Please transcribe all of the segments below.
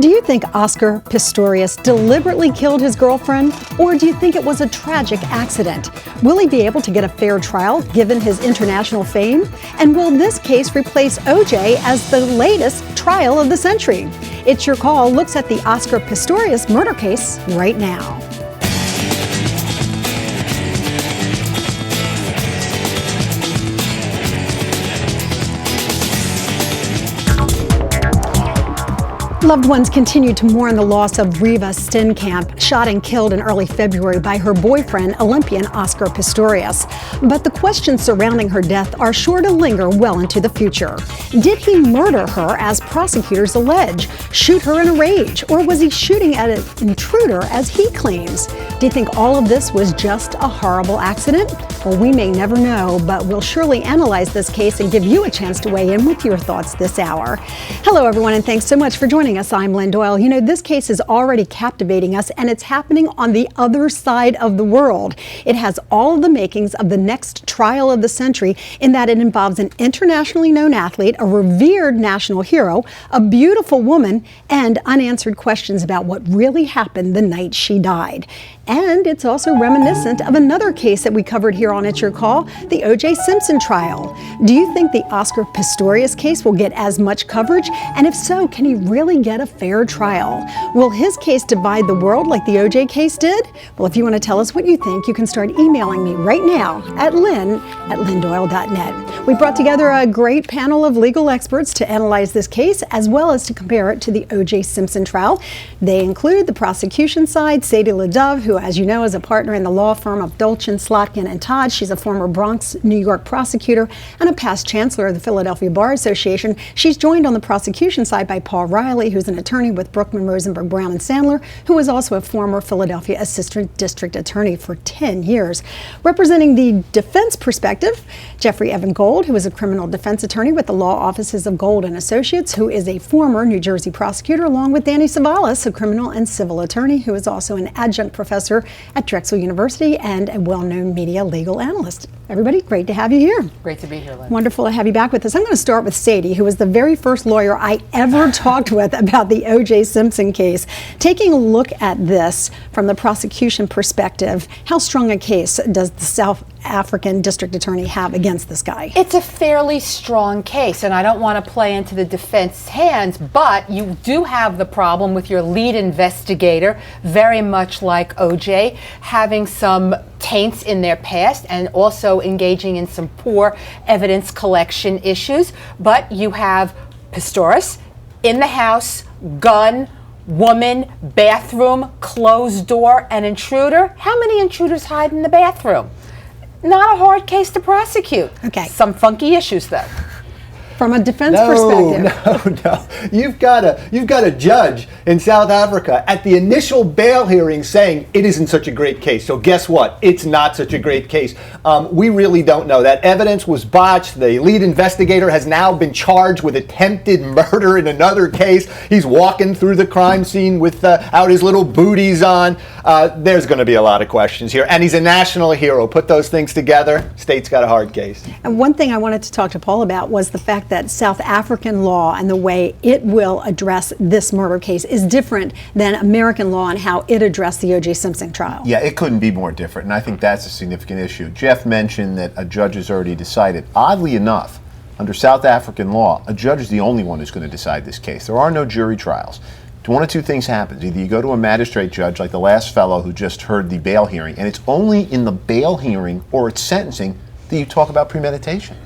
Do you think Oscar Pistorius deliberately killed his girlfriend, or do you think it was a tragic accident? Will he be able to get a fair trial given his international fame? And will this case replace OJ as the latest trial of the century? It's Your Call looks at the Oscar Pistorius murder case right now. Loved ones continue to mourn the loss of Reva Steenkamp, shot and killed in early February by her boyfriend, Olympian Oscar Pistorius. But the questions surrounding her death are sure to linger well into the future. Did he murder her, as prosecutors allege, shoot her in a rage, or was he shooting at an intruder, as he claims? Do you think all of this was just a horrible accident? Well, we may never know, but we'll surely analyze this case and give you a chance to weigh in with your thoughts this hour. Hello, everyone, and thanks so much for joining us. I'm Lynn Doyle. You know, this case is already captivating us, and it's happening on the other side of the world. It has all of the makings of the next trial of the century in that it involves an internationally known athlete, a revered national hero, a beautiful woman, and unanswered questions about what really happened the night she died. And it's also reminiscent of another case that we covered here on It's Your Call, the O.J. Simpson trial. Do you think the Oscar Pistorius case will get as much coverage? And if so, can he really get a fair trial? Will his case divide the world like the O.J. case did? Well, if you want to tell us what you think, you can start emailing me right now at lynn@lynndoyle.net. We brought together a great panel of legal experts to analyze this case, as well as to compare it to the O.J. Simpson trial. They include the prosecution side, Sadie LaDove, who, as you know, is a partner in the law firm of Dolchin, Slotkin, and Todd. She's a former Bronx, New York prosecutor and a past chancellor of the Philadelphia Bar Association. She's joined on the prosecution side by Paul Riley, who's an attorney with Brookman, Rosenberg, Brown, and Sandler, who was also a former Philadelphia assistant district attorney for 10 years. Representing the defense perspective, Jeffrey Evan Gold, who is a criminal defense attorney with the law offices of Gold and Associates, who is a former New Jersey prosecutor, along with Danny Savalas, a criminal and civil attorney who is also an adjunct professor at Drexel University and a well-known media legal analyst. Everybody, great to have you here. Great to be here, Lynn. Wonderful to have you back with us. I'm going to start with Sadie, who was the very first lawyer I ever talked with about the O.J. Simpson case. Taking a look at this from the prosecution perspective, how strong a case does the South African district attorney have against this guy? It's a fairly strong case, and I don't want to play into the defense's hands, but you do have the problem with your lead investigator, very much like O.J., having some taints in their past and also engaging in some poor evidence collection issues. But you have Pistorius in the house, gun, woman, bathroom, closed door, and intruder. How many intruders hide in the bathroom? Not a hard case to prosecute. Okay. Some funky issues, though. From a defense perspective. No. You've got a judge in South Africa at the initial bail hearing saying it isn't such a great case. So guess what? It's not such a great case. We really don't know. That evidence was botched. The lead investigator has now been charged with attempted murder in another case. He's walking through the crime scene without his little booties on. There's going to be a lot of questions here. And he's a national hero. Put those things together, state's got a hard case. And one thing I wanted to talk to Paul about was the fact that South African law and the way it will address this murder case is different than American law and how it addressed the O.J. Simpson trial. Yeah, it couldn't be more different, and I think that's a significant issue. Jeff mentioned that a judge has already decided. Oddly enough, under South African law, a judge is the only one who's going to decide this case. There are no jury trials. One of two things happens. Either you go to a magistrate judge like the last fellow who just heard the bail hearing, and it's only in the bail hearing or its sentencing that you talk about premeditation.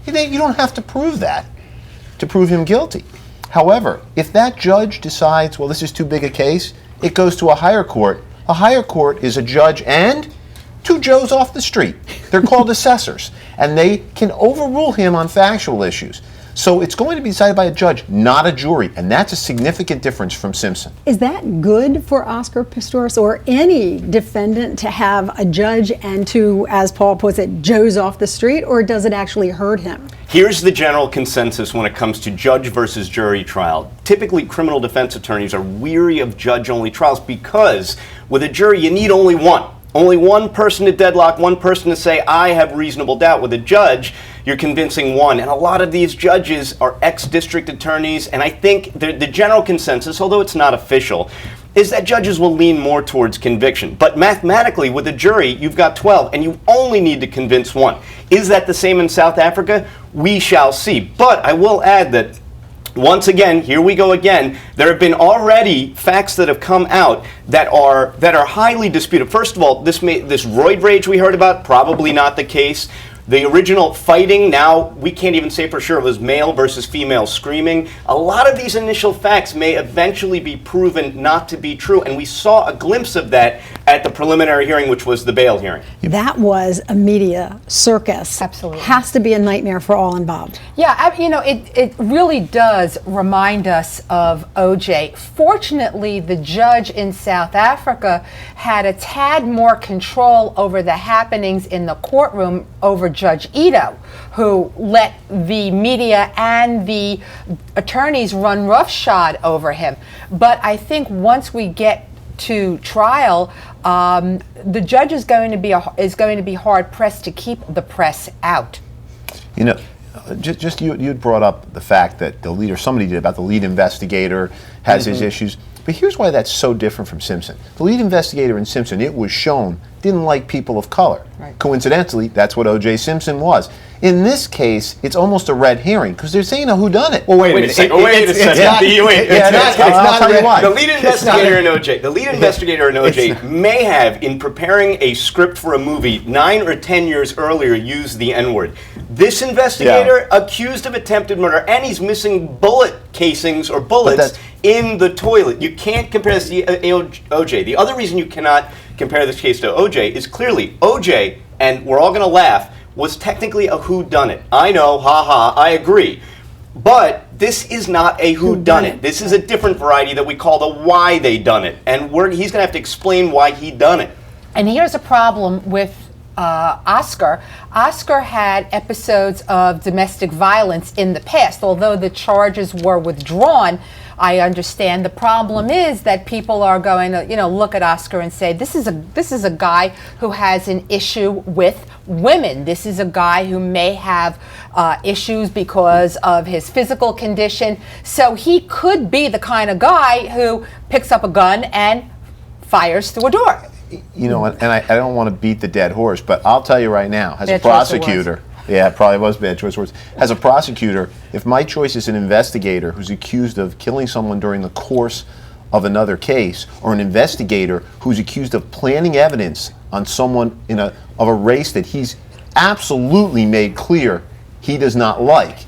You don't have to prove that to prove him guilty. However, if that judge decides, well, this is too big a case, it goes to a higher court. A higher court is a judge and two Joes off the street. They're called assessors, and they can overrule him on factual issues. So it's going to be decided by a judge, not a jury, and that's a significant difference from Simpson. Is that good for Oscar Pistorius or any defendant to have a judge and two, as Paul puts it, Joes off the street, or does it actually hurt him? Here's the general consensus when it comes to judge versus jury trial. Typically, criminal defense attorneys are weary of judge-only trials because with a jury, you need only one. Only one person to deadlock, one person to say, I have reasonable doubt. With a judge, you're convincing one. And a lot of these judges are ex-district attorneys, and I think the general consensus, although it's not official, is that judges will lean more towards conviction. But mathematically, with a jury, you've got 12, and you only need to convince one. Is that the same in South Africa? We shall see. But I will add that once again, here we go again. There have been already facts that have come out that are highly disputed. First of all, this roid rage we heard about, probably not the case. The original fighting, now we can't even say for sure it was male versus female screaming. A lot of these initial facts may eventually be proven not to be true, and we saw a glimpse of that at the preliminary hearing, which was the bail hearing. That was a media circus. Absolutely. Has to be a nightmare for all involved. Yeah, it really does remind us of OJ. Fortunately, the judge in South Africa had a tad more control over the happenings in the courtroom over Judge Ito, who let the media and the attorneys run roughshod over him. But I think once we get to trial, the judge is going to be hard pressed to keep the press out. You know, just you had brought up the fact that somebody did about the lead investigator has his issues. But here's why that's so different from Simpson. The lead investigator in Simpson, it was shown, didn't like people of color. Right. Coincidentally, that's what O.J. Simpson was. In this case, it's almost a red herring because they're saying a whodunit. Well, wait a second. I'll tell you why. The lead investigator in OJ, may have, in preparing a script for a movie 9 or 10 years earlier, used the N-word. This investigator accused of attempted murder, and he's missing bullet casings or bullets in the toilet. You can't compare this to OJ. The other reason you cannot compare this case to OJ is clearly OJ, and we're all going to laugh, was technically a whodunit. I know, I agree. But this is not a whodunit. This is a different variety that we call the why they done it. And he's going to have to explain why he done it. And here's a problem with Oscar. Oscar had episodes of domestic violence in the past. Although the charges were withdrawn, I understand the problem is that people are going to, look at Oscar and say, this is a guy who has an issue with women. This is a guy who may have issues because of his physical condition. So he could be the kind of guy who picks up a gun and fires through a door. And I don't want to beat the dead horse, but I'll tell you right now, as a prosecutor, yeah, it probably was bad choice of words. As a prosecutor, if my choice is an investigator who's accused of killing someone during the course of another case, or an investigator who's accused of planting evidence on someone of a race that he's absolutely made clear he does not like,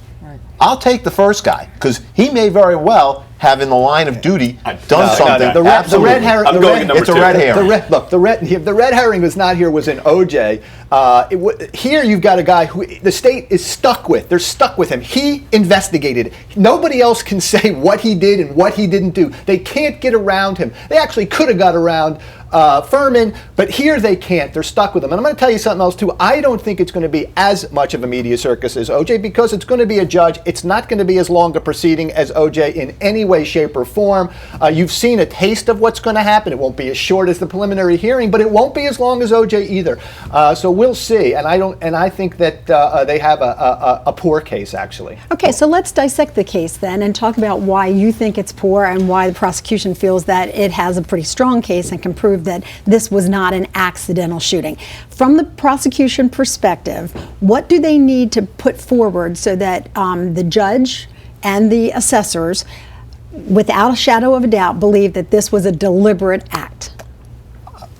I'll take the first guy, because he may very well have in the line of duty done something. The red herring. I'm going to number two. It's a red herring. The red herring was not here. Was in OJ. Here you've got a guy who the state is stuck with. They're stuck with him. He investigated. Nobody else can say what he did and what he didn't do. They can't get around him. They actually could have got around Furman, but here they can't. They're stuck with him. And I'm going to tell you something else too. I don't think it's going to be as much of a media circus as OJ, because it's going to be a judge. It's not going to be as long a proceeding as OJ in any way, shape, or form. You've seen a taste of what's going to happen. It won't be as short as the preliminary hearing, but it won't be as long as OJ either. So we'll see. And I think that they have a poor case, actually. Okay, so let's dissect the case then and talk about why you think it's poor and why the prosecution feels that it has a pretty strong case and can prove that this was not an accidental shooting. From the prosecution perspective, what do they need to put forward so that the judge and the assessors, without a shadow of a doubt, believe that this was a deliberate act?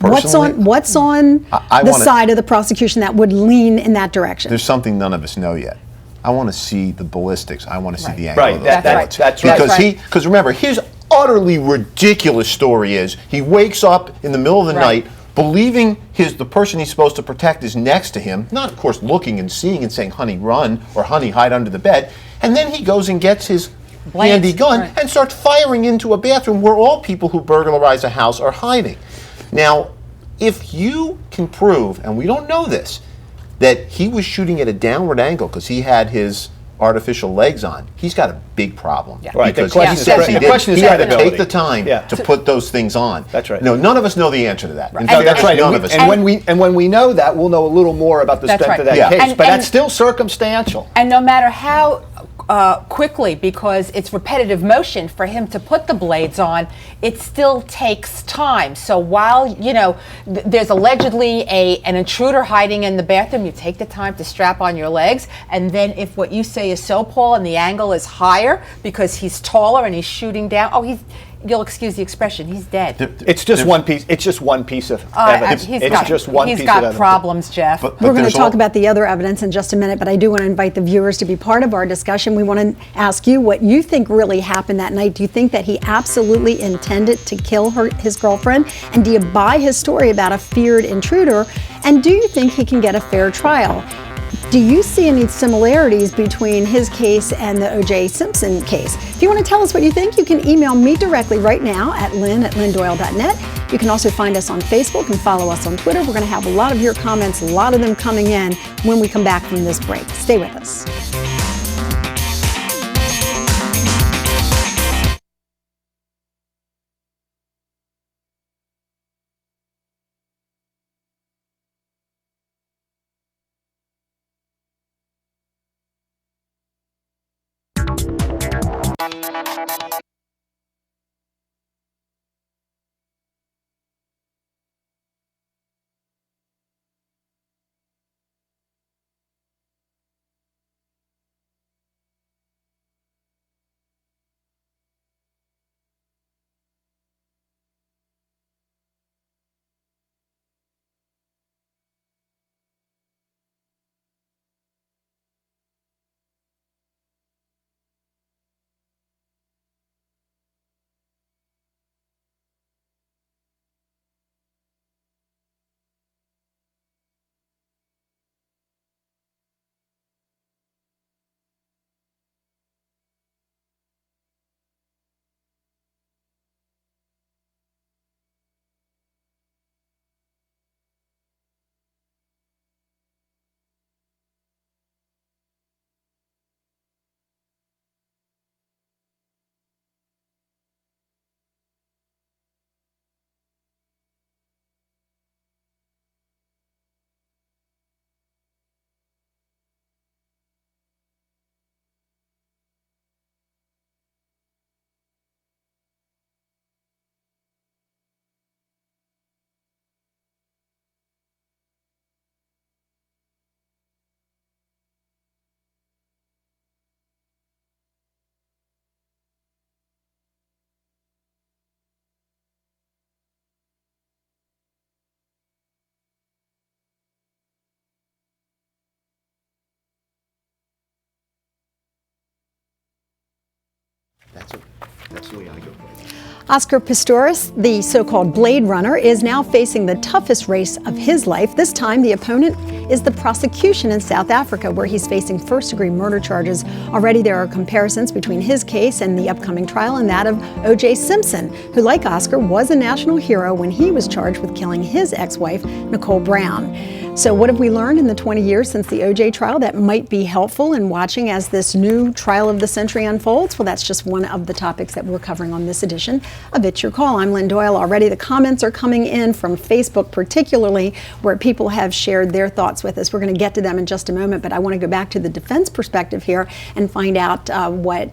What's on the side of the prosecution that would lean in that direction? There's something none of us know yet. I want to see the ballistics. I want to see the angle of those bullets. That's right. Because remember, his utterly ridiculous story is he wakes up in the middle of the night believing the person he's supposed to protect is next to him, not of course looking and seeing and saying, honey, run, or honey, hide under the bed. And then he goes and gets his handy gun and starts firing into a bathroom where all people who burglarize a house are hiding. Now, if you can prove, and we don't know this, that he was shooting at a downward angle because he had his artificial legs on, he's got a big problem. Yeah. Right. The Because question he is- says the he did. question is He had to credibility. take the time Yeah. to put those things on. That's right. No, none of us know the answer to that. In And- fact, That's right. none And, of us. and when we know that, we'll know a little more about the That's strength right. of that Yeah. case. And- but and- that's still circumstantial. And no matter how quickly, because it's repetitive motion for him to put the blades on, it still takes time. So while, there's allegedly an intruder hiding in the bathroom, you take the time to strap on your legs, and then if what you say is so, Paul, and the angle is higher because he's taller and he's shooting down, you'll excuse the expression, he's dead. It's just one piece. It's just one piece of evidence. He's It's just one piece he's of got evidence. problems, Jeff. But We're going to there's talk all- about the other evidence in just a minute, but I do want to invite the viewers to be part of our discussion. We want to ask you what you think really happened that night. Do you think that he absolutely intended to kill his girlfriend? And do you buy his story about a feared intruder? And do you think he can get a fair trial? Do you see any similarities between his case and the O.J. Simpson case? If you want to tell us what you think, you can email me directly right now at lynn@lynndoyle.net. You can also find us on Facebook and follow us on Twitter. We're going to have a lot of your comments, a lot of them coming in when we come back from this break. Stay with us. That's the way I go. Oscar Pistorius, the so-called Blade Runner, is now facing the toughest race of his life. This time, the opponent is the prosecution in South Africa, where he's facing first-degree murder charges. Already there are comparisons between his case and the upcoming trial and that of O.J. Simpson, who, like Oscar, was a national hero when he was charged with killing his ex-wife, Nicole Brown. So what have we learned in the 20 years since the O.J. trial that might be helpful in watching as this new trial of the century unfolds? Well, that's just one of the topics that we're covering on this edition of It's Your Call. I'm Lynn Doyle. Already the comments are coming in from Facebook, particularly where people have shared their thoughts with us. We're going to get to them in just a moment, but I want to go back to the defense perspective here and find out what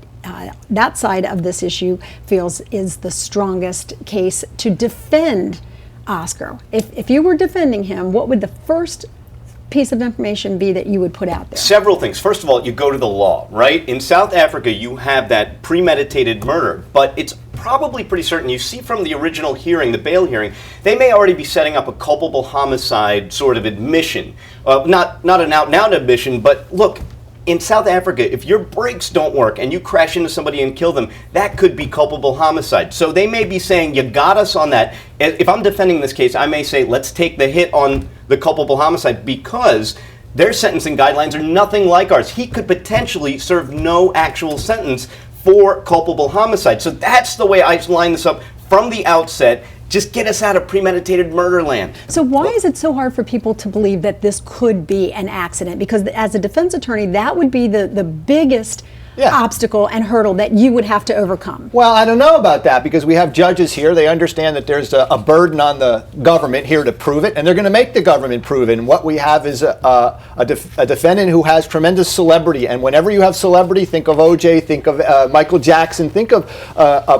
that side of this issue feels is the strongest case to defend Oscar. If you were defending him, what would the first piece of information be that you would put out there? Several things. First of all, you go to the law, right? In South Africa, you have that premeditated murder, but it's probably pretty certain. You see from the original hearing, the bail hearing, they may already be setting up a culpable homicide sort of admission. Not an out-and-out admission, but look, in South Africa, if your brakes don't work and you crash into somebody and kill them, that could be culpable homicide. So they may be saying, you got us on that. If I'm defending this case, I may say, let's take the hit on the culpable homicide because their sentencing guidelines are nothing like ours. He could potentially serve no actual sentence for culpable homicide. So that's the way I line this up from the outset, just get us out of premeditated murder land. So why is it so hard for people to believe that this could be an accident? Because as a defense attorney, that would be the biggest obstacle and hurdle that you would have to overcome. Well, I don't know about that, because we have judges here. They understand that there's a burden on the government here to prove it, and they're going to make the government prove it. And what we have is a defendant who has tremendous celebrity. And whenever you have celebrity, think of O.J., think of Michael Jackson, think of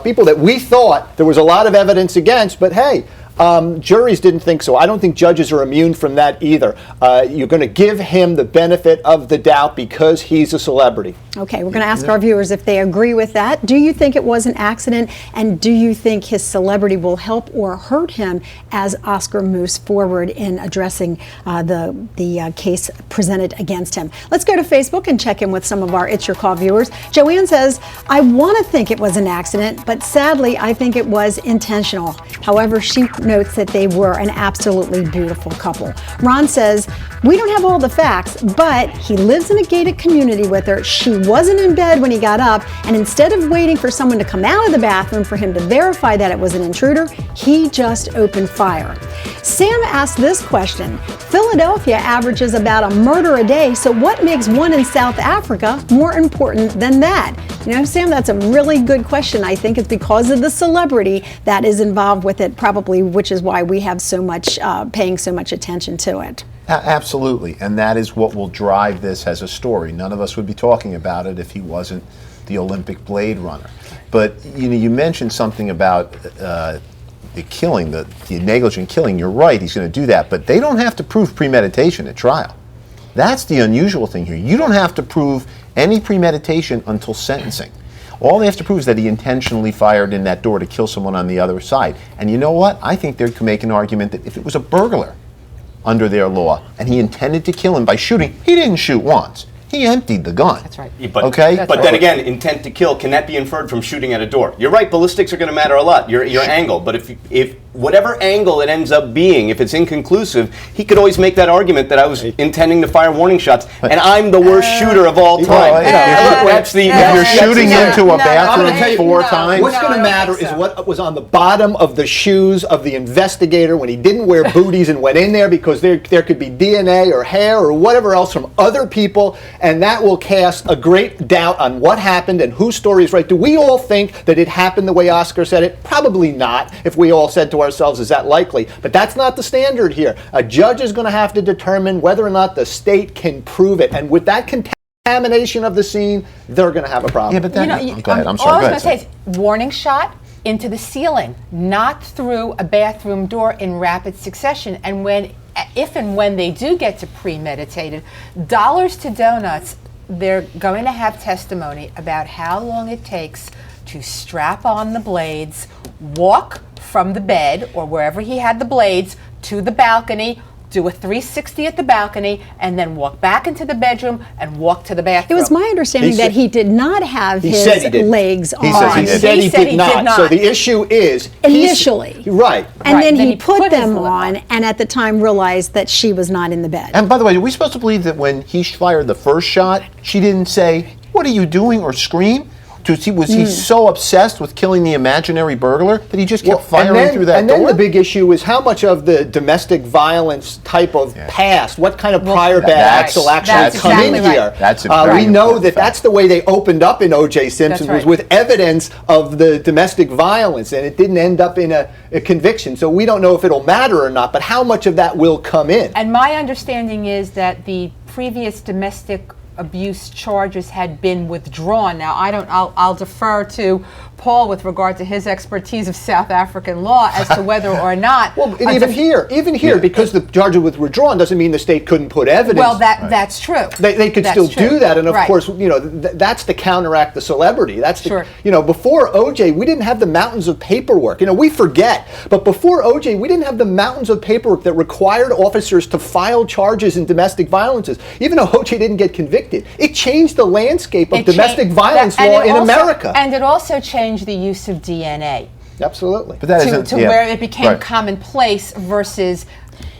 people that we thought there was a lot of evidence against, but hey, juries didn't think so. I don't think judges are immune from that either. You're going to give him the benefit of the doubt because he's a celebrity. Okay, we're going to ask our viewers if they agree with that. Do you think it was an accident, and do you think his celebrity will help or hurt him as Oscar moves forward in addressing the case presented against him? Let's go to Facebook and check in with some of our It's Your Call viewers. Joanne says, I want to think it was an accident, but sadly I think it was intentional. However, she notes that they were an absolutely beautiful couple. Ron says, we don't have all the facts, but he lives in a gated community with her. She wasn't in bed when he got up, and instead of waiting for someone to come out of the bathroom for him to verify that it was an intruder, he just opened fire. Sam asked this question. Philadelphia averages about a murder a day, so what makes one in South Africa more important than that? You know, Sam, that's a really good question. I think it's because of the celebrity that is involved with it, probably, which is why we have so much, paying so much attention to it. Absolutely, and that is what will drive this as a story. None of us would be talking about it if he wasn't the Olympic Blade Runner. But you mentioned something about the killing, the negligent killing. You're right, he's going to do that, but they don't have to prove premeditation at trial. That's the unusual thing here. You don't have to prove any premeditation until sentencing. All they have to prove is that he intentionally fired in that door to kill someone on the other side. And you know what? I think they could make an argument that if it was a burglar under their law and he intended to kill him by shooting, he didn't shoot once. He emptied the gun. That's right. But, okay? But then again, intent to kill, can that be inferred from shooting at a door? You're right, ballistics are going to matter a lot, your angle. But if whatever angle it ends up being, if it's inconclusive, he could always make that argument that I was intending to fire warning shots, and I'm the worst shooter of all time. If you're shooting into a bathroom 4 times. What's going to matter is what was on the bottom of the shoes of the investigator when he didn't wear booties and went in there, because there could be DNA or hair or whatever else from other people, and that will cast a great doubt on what happened and whose story is right. Do we all think that it happened the way Oscar said it? Probably not, if we all said to ourselves, is that likely? But that's not the standard here. A judge is going to have to determine whether or not the state can prove it, and with that contamination of the scene, they're going to have a problem. Yeah, but then, go ahead, I'm All I sorry. was going to say is warning shot into the ceiling, not through a bathroom door in rapid succession. And if and when they do get to premeditated, dollars to donuts, they're going to have testimony about how long it takes to strap on the blades, walk from the bed or wherever he had the blades to the balcony, do a 360 at the balcony, and then walk back into the bedroom and walk to the bathroom. It was my understanding that he did not have his legs on. He said he did not. So the issue is initially, right, and then he put them on, and at the time realized that she was not in the bed. And by the way, are we supposed to believe that when he fired the first shot, she didn't say, "What are you doing?" or scream? Was he so obsessed with killing the imaginary burglar that he just kept firing through that door? And then the big issue is how much of the domestic violence type of past, what kind of prior bad acts will actually come in here. That's we know that that's the way they opened up in O.J. Simpson, was with evidence of the domestic violence, and it didn't end up in a conviction. So we don't know if it'll matter or not, but how much of that will come in. And my understanding is that the previous domestic abuse charges had been withdrawn. Now, I'll defer to Paul with regard to his expertise of South African law as to whether or not. Well, even here, because the charges were withdrawn doesn't mean the state couldn't put evidence. Well, that's true. They could still do that, and of course, that's to counteract the celebrity. That's before OJ, we didn't have the mountains of paperwork. We forget, but before OJ, we didn't have the mountains of paperwork that required officers to file charges in domestic violences. Even though OJ didn't get convicted, it changed the landscape of domestic violence law in America. And it also changed the use of DNA. Absolutely. But that to where it became commonplace versus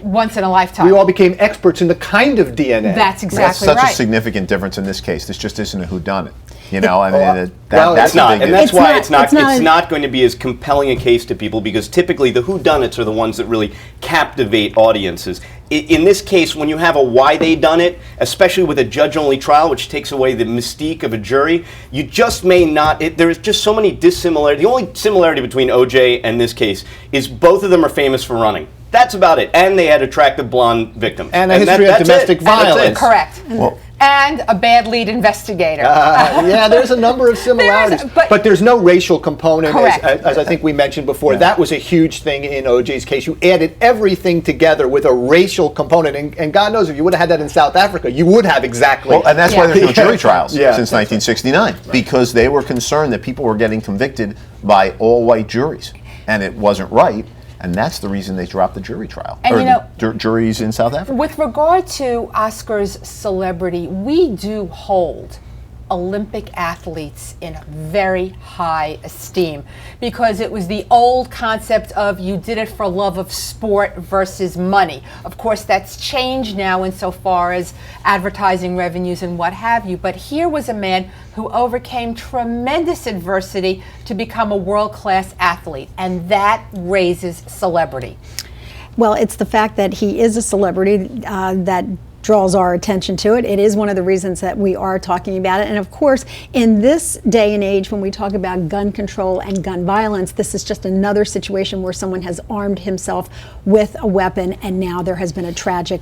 once in a lifetime. We all became experts in the kind of DNA. That's exactly That's such right. a significant difference in this case. This just isn't a whodunit. You know, I mean, Well, that's it's not, a big and that's issue. why It's it's not not going to be as compelling a case to people, because typically the whodunits are the ones that really captivate audiences. In this case, when you have a why they done it, especially with a judge-only trial, which takes away the mystique of a jury, you just may not. There's just so many dissimilarities. The only similarity between O.J. and this case is both of them are famous for running. That's about it. And they had attractive blonde victims. And a history of domestic violence. Correct. Well, And a bad lead investigator. Yeah, there's a number of similarities, but there's no racial component, Correct. as I think we mentioned before. That was a huge thing in O.J.'s case. You added everything together with a racial component, and God knows if you would have had that in South Africa, you would have exactly. well, and that's why there's no jury trials Yeah. since 1969, because they were concerned that people were getting convicted by all-white juries, and it wasn't right. And that's the reason they dropped the jury trial, And or you know, the juries in South Africa. With regard to Oscar's celebrity, we do hold Olympic athletes in very high esteem, because it was the old concept of you did it for love of sport versus money. Of course, that's changed now insofar as advertising revenues and what have you, but here was a man who overcame tremendous adversity to become a world-class athlete, and that raises celebrity. Well, it's the fact that he is a celebrity that draws our attention to it. It is one of the reasons that we are talking about it. And of course, in this day and age, when we talk about gun control and gun violence, this is just another situation where someone has armed himself with a weapon, and now there has been a tragic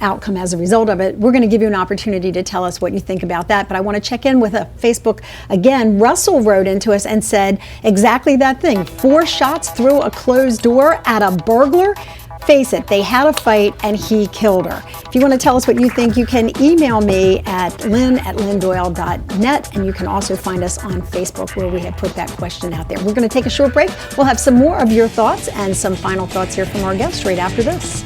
outcome as a result of it. We're going to give you an opportunity to tell us what you think about that, but I want to check in with a Facebook again. Russell wrote into us and said exactly that thing. 4 shots through a closed door at a burglar. Face it, they had a fight and he killed her. If you want to tell us what you think, you can email me at lynn@lynndoyle.net, and you can also find us on Facebook, where we have put that question out there. We're going to take a short break. We'll have some more of your thoughts and some final thoughts here from our guests right after this.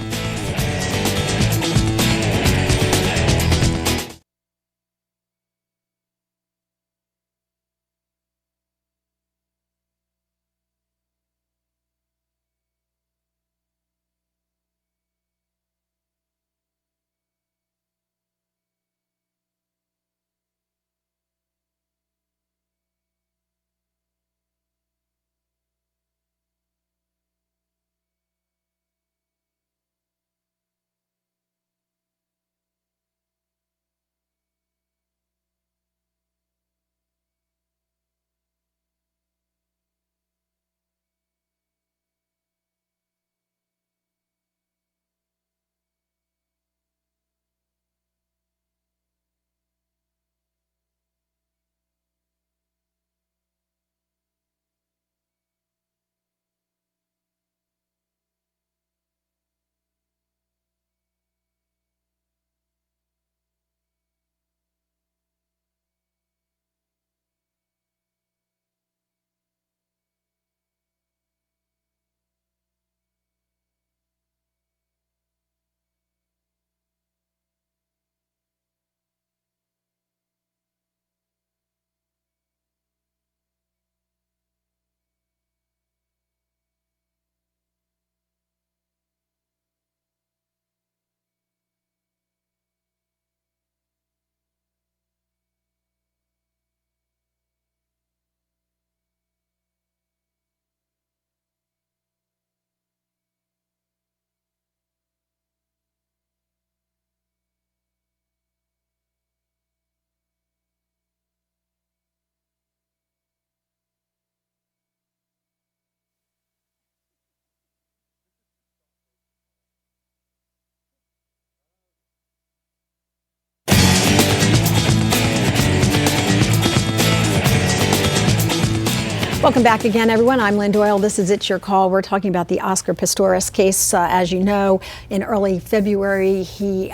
Welcome back again, everyone. I'm Lynn Doyle. This is It's Your Call. We're talking about the Oscar Pistorius case. As you know, in early February, he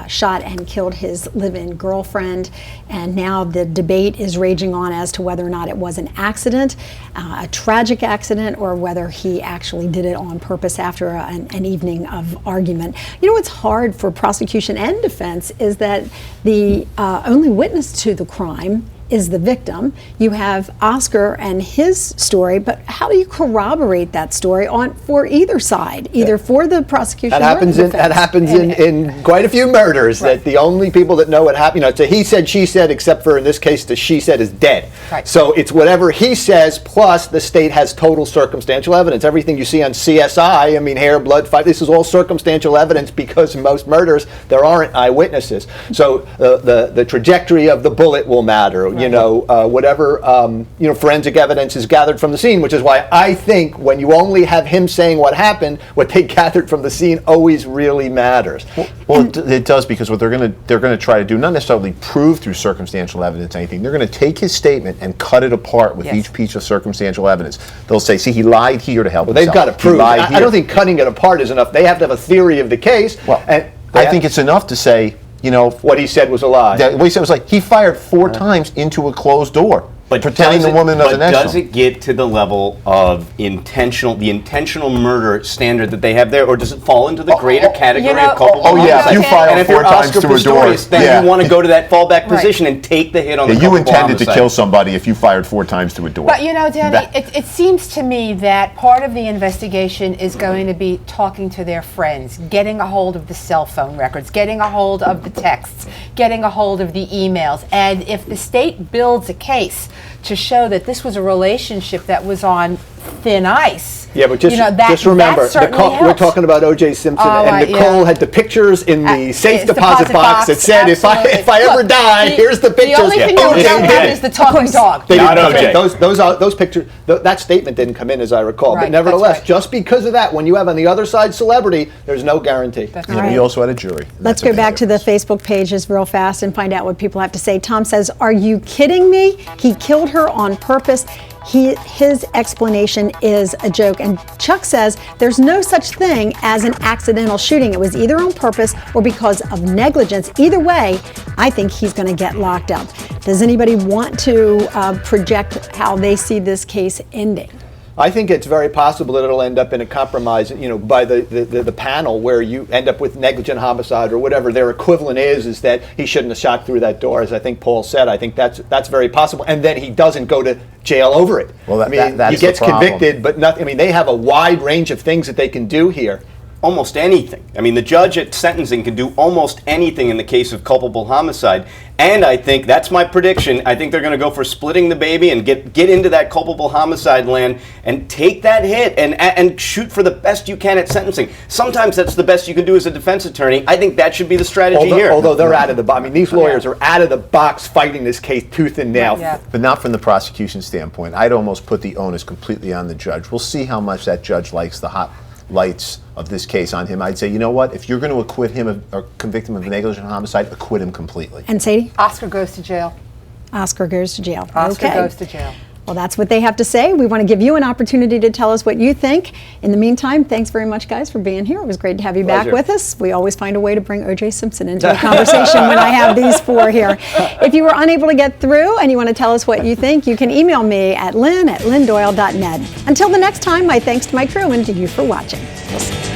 shot and killed his live-in girlfriend. And now the debate is raging on as to whether or not it was an accident, a tragic accident, or whether he actually did it on purpose after an evening of argument. You know what's hard for prosecution and defense is that the only witness to the crime is the victim. You have Oscar and his story, but how do you corroborate that story for either side, either for the prosecution That or happens the in defense? that happens in quite a few murders. Right. That the only people that know what happened, it's a he said, she said, except for in this case, the she said is dead. Right. So it's whatever he says plus the state has total circumstantial evidence. Everything you see on CSI, I mean, hair, blood, fight. This is all circumstantial evidence because in most murders there aren't eyewitnesses. So the trajectory of the bullet will matter. Right. You know, whatever forensic evidence is gathered from the scene, which is why I think when you only have him saying what happened, what they gathered from the scene always really matters. Well, it does, because what they're going to try to do, not necessarily prove through circumstantial evidence anything. They're going to take his statement and cut it apart with Yes. each piece of circumstantial evidence. They'll say, see, he lied here to help Well, they've himself. got to He prove. lied I here. don't think cutting it apart is enough. They have to have a theory of the case. Well, and I think it's enough to say, you know, what he said was a lie. what he said was like, he fired 4 times into a closed door, pretending the woman was an does it get to the level of the intentional murder standard that they have there, or does it fall into the greater category of culpable homicide? If you fire and if 4 you're times Oscar to a door, Pistorius, then you want to go to that fallback position and take the hit on the you culpable intended to homicide. kill somebody if you fired 4 times to a door. But you know, Danny, it seems to me that part of the investigation is going to be talking to their friends, getting a hold of the cell phone records, getting a hold of the texts, getting a hold of the emails. And if the state builds a case to show that this was a relationship that was on thin ice. Yeah, but just, you know, just remember, that certainly we're helps. talking about O.J. Simpson, Oh, and Nicole had the pictures in the safe deposit box that said, if I ever die, here's the pictures. The only thing that we don't have is the talking dog. They Not didn't come O.J. in. Those pictures, that statement didn't come in, as I recall. Right, But nevertheless, that's right. just because of that, when you have on the other side celebrity, there's no guarantee. That's And right. we also had a jury. Let's go back to the Facebook pages real fast and find out what people have to say. Tom says, are you kidding me? He killed her on purpose. His explanation is a joke. And Chuck says there's no such thing as an accidental shooting. It was either on purpose or because of negligence. Either way, I think he's going to get locked up. Does anybody want to project how they see this case ending? I think it's very possible that it'll end up in a compromise, by the panel, where you end up with negligent homicide or whatever their equivalent is that he shouldn't have shot through that door, as I think Paul said. I think that's very possible, and then he doesn't go to jail over it. Well, I mean, that's he gets the problem. convicted, but nothing. I mean, they have a wide range of things that they can do here. Almost anything. I mean, the judge at sentencing can do almost anything in the case of culpable homicide. And I think that's my prediction. I think they're going to go for splitting the baby and get into that culpable homicide land and take that hit and shoot for the best you can at sentencing. Sometimes that's the best you can do as a defense attorney. I think that should be the strategy here. Although they're out of the box. I mean, these lawyers are out of the box fighting this case tooth and nail. Yeah. But not from the prosecution standpoint. I'd almost put the onus completely on the judge. We'll see how much that judge likes the hot lights of this case on him. I'd say, you know what? If you're going to acquit him or convict him of negligent homicide, acquit him completely. And Sadie? Oscar goes to jail. Oscar goes to jail. Oscar Okay. goes to jail. Well, that's what they have to say. We want to give you an opportunity to tell us what you think. In the meantime, thanks very much, guys, for being here. It was great to have you back Pleasure. with us. We always find a way to bring O.J. Simpson into a conversation when I have these 4 here. If you were unable to get through and you want to tell us what you think, you can email me at lynn@lynndoyle.net. Until the next time, my thanks to my crew and to you for watching. We'll see you.